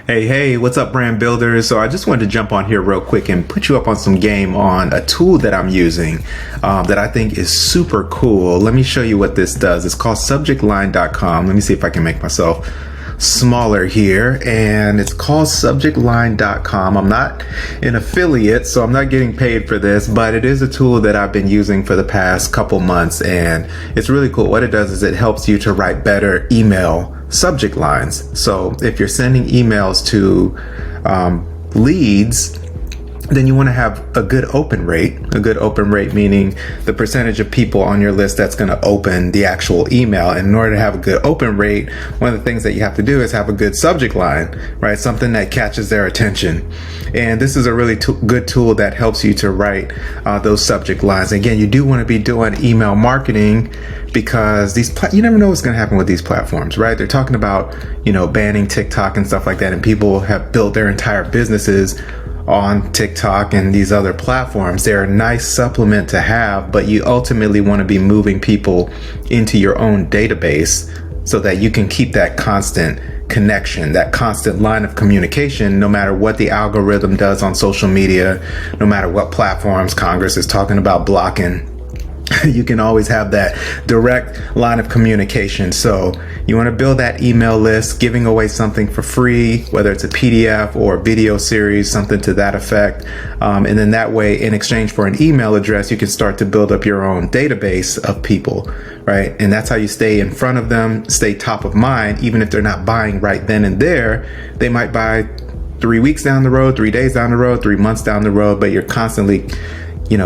Hey, what's up, brand builders? So I just wanted to jump on here real quick and put you up on some game on a tool that I'm using that I think is super cool. Let me show you what this does. It's called subjectline.com. Let me see if I can make myself smaller here, and it's called subjectline.com. I'm not an affiliate, so I'm not getting paid for this, but it is a tool that I've been using for the past couple months, and it's really cool. What it does is it helps you to write better email subject lines. So if you're sending emails to leads, then you want to have a good open rate. A good open rate meaning the percentage of people on your list that's going to open the actual email. And in order to have a good open rate, one of the things that you have to do is have a good subject line, right? Something that catches their attention. And this is a really good tool that helps you to write those subject lines. Again, you do want to be doing email marketing because you never know what's going to happen with these platforms, right? They're talking about, banning TikTok and stuff like that. And people have built their entire businesses on TikTok and these other platforms. They're a nice supplement to have, but you ultimately want to be moving people into your own database so that you can keep that constant connection, that constant line of communication, no matter what the algorithm does on social media, no matter what platforms Congress is talking about blocking. You can always have that direct line of communication. So you want to build that email list, giving away something for free, whether it's a PDF or a video series, something to that effect. And then that way, in exchange for an email address, you can start to build up your own database of people, right? And that's how you stay in front of them, stay top of mind. Even if they're not buying right then and there, they might buy 3 weeks down the road, 3 days down the road, 3 months down the road, but you're constantly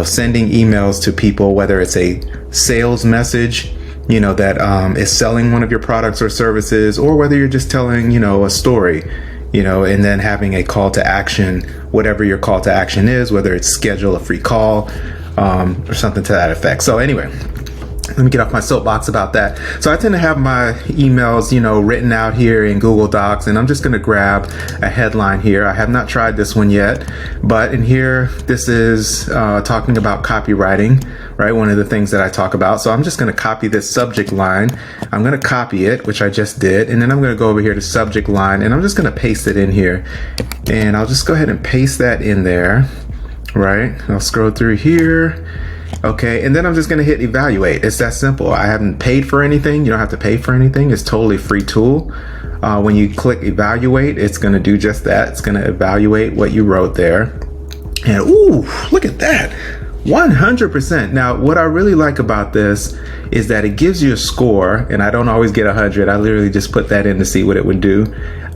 sending emails to people, whether it's a sales message, that is selling one of your products or services, or whether you're just telling, a story, and then having a call to action, whatever your call to action is, whether it's schedule a free call, or something to that effect. So anyway, let me get off my soapbox about that. So I tend to have my emails, written out here in Google Docs, and I'm just going to grab a headline here. I have not tried this one yet, but in here, this is talking about copywriting, right? One of the things that I talk about. So I'm just going to copy this subject line. I'm going to copy it, which I just did. And then I'm going to go over here to subject line, and I'm just going to paste it in here. And I'll just go ahead and paste that in there, right? I'll scroll through here. Okay, and then I'm just going to hit evaluate. It's that simple. I haven't paid for anything. You don't have to pay for anything. It's totally free tool. When you click evaluate, it's going to do just that. It's going to evaluate what you wrote there. And ooh, look at that. 100%. Now, what I really like about this is that it gives you a score, and I don't always get 100. I literally just put that in to see what it would do.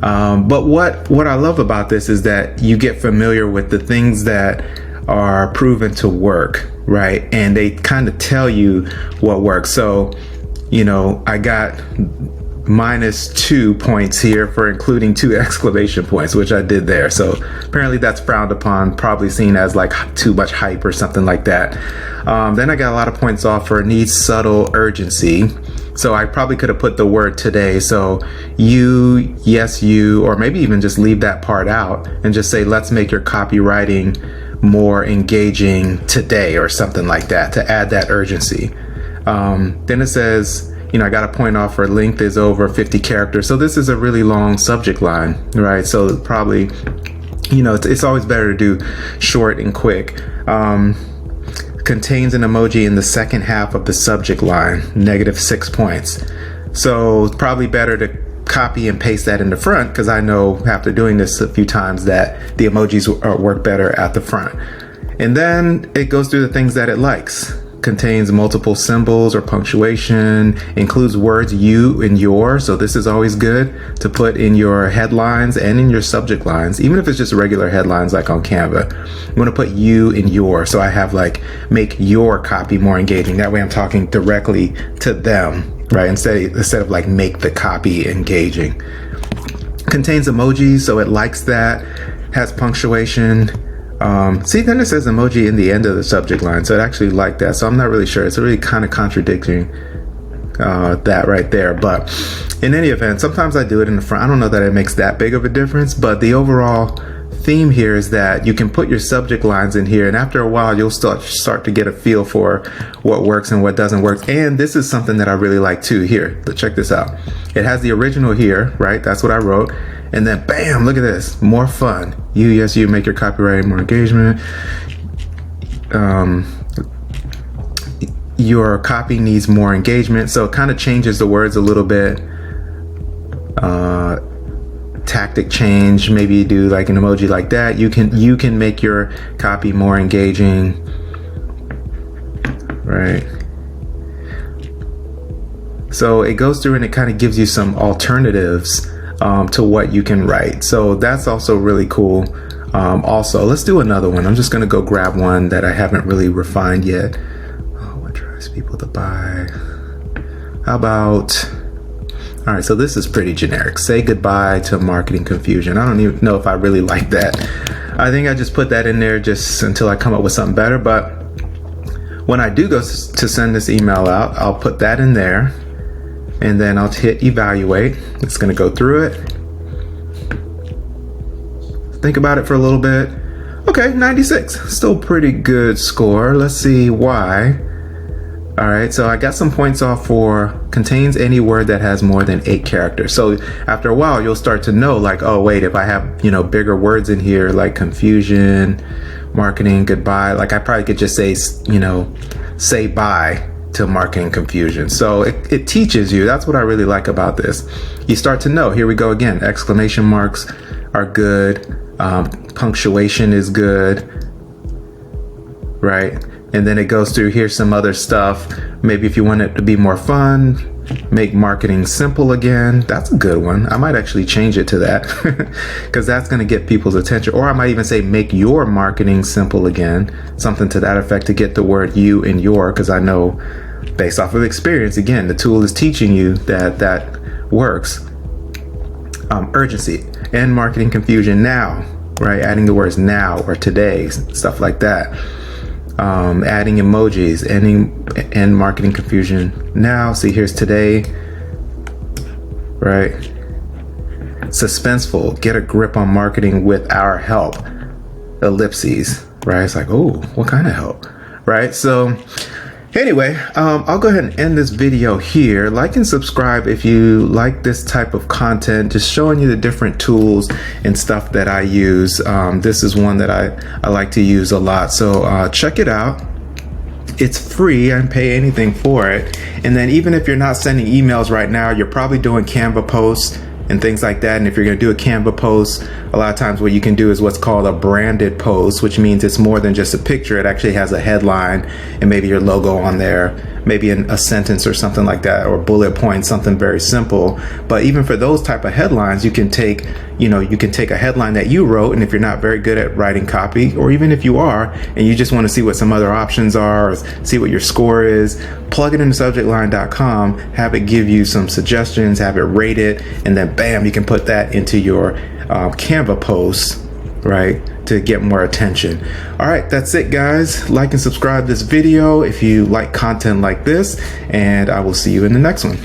But what I love about this is that you get familiar with the things that are proven to work, right? And they kind of tell you what works. So, I got -2 points here for including 2 exclamation points, which I did there. So apparently that's frowned upon, probably seen as like too much hype or something like that. Then I got a lot of points off for needs subtle urgency. So I probably could have put the word today. So you, yes, you, or maybe even just leave that part out and just say, let's make your copywriting more engaging today or something like that to add that urgency. Then it says, I got a point off for length is over 50 characters. So this is a really long subject line, right? So probably, it's always better to do short and quick. Contains an emoji in the second half of the subject line, -6 points. So it's probably better to copy and paste that in the front, because I know after doing this a few times that the emojis work better at the front. And then it goes through the things that it likes. Contains multiple symbols or punctuation, includes words you and your. So this is always good to put in your headlines and in your subject lines, even if it's just regular headlines like on Canva. I'm going to put you and your. So I have like make your copy more engaging. That way I'm talking directly to them, right? Instead of like make the copy engaging. Contains emojis, so it likes that. Has punctuation. See, then it says emoji in the end of the subject line, so it actually liked that. So I'm not really sure. It's really kind of contradicting that right there. But in any event, sometimes I do it in the front. I don't know that it makes that big of a difference, but the overall theme here is that you can put your subject lines in here, and after a while you'll start to get a feel for what works and what doesn't work. And this is something that I really like too. Here, check this out. It has the original here, right? That's what I wrote. And then bam, look at this, more fun. You make your copywriting more engagement. Your copy needs more engagement. So it kind of changes the words a little bit. Tactic change, maybe you do like an emoji like that. You can make your copy more engaging, right? So it goes through and it kind of gives you some alternatives to what you can write. So that's also really cool. Also, let's do another one. I'm just going to go grab one that I haven't really refined yet. Oh, what drives people to buy? How about, all right, so this is pretty generic. Say goodbye to marketing confusion. I don't even know if I really like that. I think I just put that in there just until I come up with something better. But when I do go to send this email out, I'll put that in there. And then I'll hit evaluate. It's going to go through it. Think about it for a little bit. Okay, 96. Still pretty good score. Let's see why. All right, so I got some points off for contains any word that has more than 8 characters. So after a while, you'll start to know like, oh, wait, if I have, bigger words in here like confusion, marketing, goodbye, like I probably could just say, say bye to marketing confusion. So it teaches you. That's what I really like about this. You start to know. Here we go again. Exclamation marks are good. Punctuation is good, right? And then it goes through here's some other stuff. Maybe if you want it to be more fun, make marketing simple again. That's a good one. I might actually change it to that because that's going to get people's attention. Or I might even say make your marketing simple again, something to that effect, to get the word you in your, because I know based off of experience, again, the tool is teaching you that works. Urgency and marketing confusion now, right? Adding the words now or today, stuff like that. Adding emojis, and marketing confusion now. See, here's today, right? Suspenseful, get a grip on marketing with our help. Ellipses, right? It's like, oh, what kind of help, right? So anyway, I'll go ahead and end this video here. Like and subscribe if you like this type of content, just showing you the different tools and stuff that I use. This is one that I like to use a lot. So check it out. It's free. I don't pay anything for it. And then even if you're not sending emails right now, you're probably doing Canva posts and things like that. And if you're going to do a Canva post, a lot of times what you can do is what's called a branded post, which means it's more than just a picture. It actually has a headline and maybe your logo on there, maybe a sentence or something like that, or bullet points, something very simple. But even for those type of headlines, you can take a headline that you wrote, and if you're not very good at writing copy, or even if you are and you just want to see what some other options are or see what your score is, plug it into subjectline.com, have it give you some suggestions, have it rate it, and then bam, you can put that into your Canva post, right, to get more attention. All right, that's it, guys. Like and subscribe this video if you like content like this, and I will see you in the next one.